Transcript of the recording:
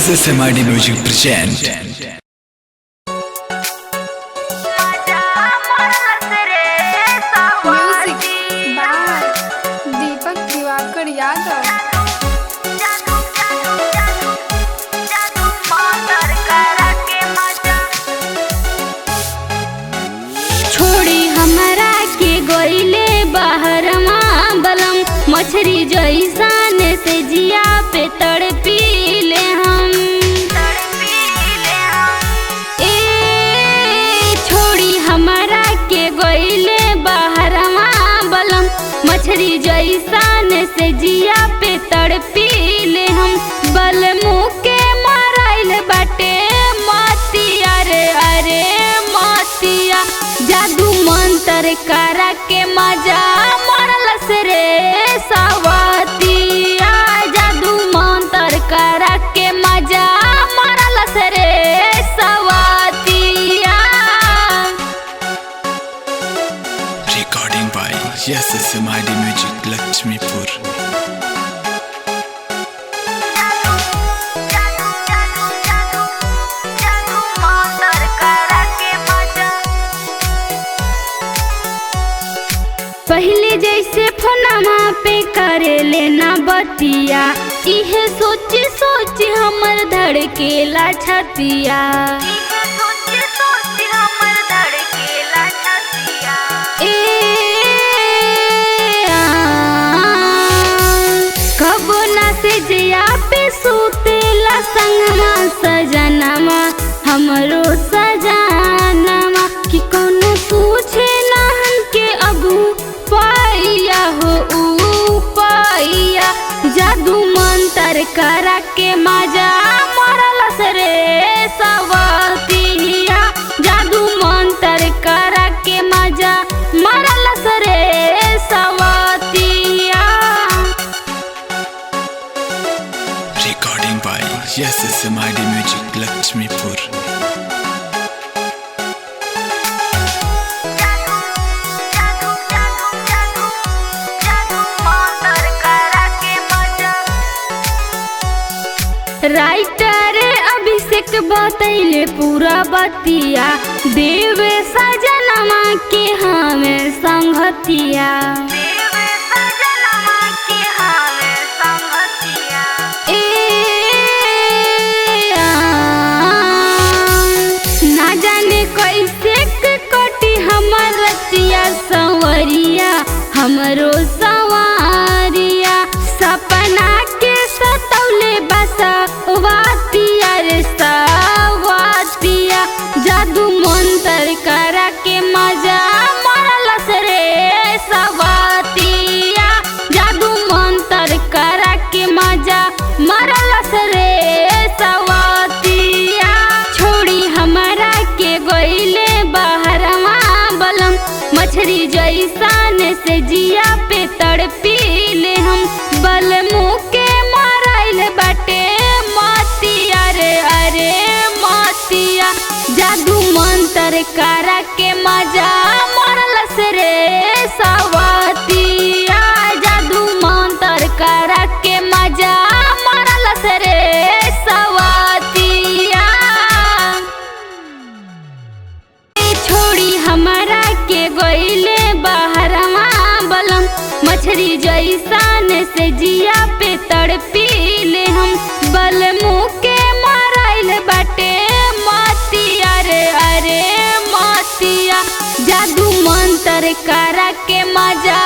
SMID Music present. Music by Deepak Diwakar Yadav. छोड़ी हमरा के गईले बाहर बलम मछरी जैसान से जिया पे तड़पीले हम। ए छोड़ी हमरा के गईले बाहर बलम मछरी जैसान से जिया पे तड़पीले हम। बल मुँह के माराइल बाटे मतिया रे अरे मतिया जादू मंतर करा के मजा मरलस रे सवतिया। जादू मंतर करा के मजा मरलस रे सवतिया। Recording by SMID Music Lakshmipur. पहले जैसे फोनमा पे करे लेना बतिया इहे सोच सोच हमर धड़केला छतिया। कबो ना से जिया पे सुतेला संगमा सजनमा हमरो सजनमा कि कोनो पूछे ना के अबू पाइया हो ऊ पाइया। जादू मंतर करा के मजा मरलस रे सवतिया। जादू मंतर करा के मजा मरलस रे सवतिया। Recording by SMID Music Lakshmipur. Writer Abhishek बतैले पूरा बतिया देवे सजनमा के हमें संगतिया। ना जाने कैसे कटी हमर रतिया संवरिया हमरो सवारिया। सपना के सतौले बसा वातिया रे सवातिया। जादू मंतर करा के मजा मरलस रे सवतिया। जादू मंतर करा के मजा मरलस रे सवतिया। छोड़ी हमरा के गईले बाहरवा बलम मछरी जैसान से जिया पे तड़पीले हम। बल मुँह के माराइल बाटे मतिया रे अरे मतिया जादू मंतर करा के मजा मरलस रे सवतिया। जादू मंतर करा के मजा मरलस रे सवतिया। छोड़ी हमरा के गईले बाहरवा बलम मछरी जैसान से जिया पे तड़पीले हम। बल मुँह के माराइल बाटे मतिया रे अरे मतिया जादू मंतर करा के मजा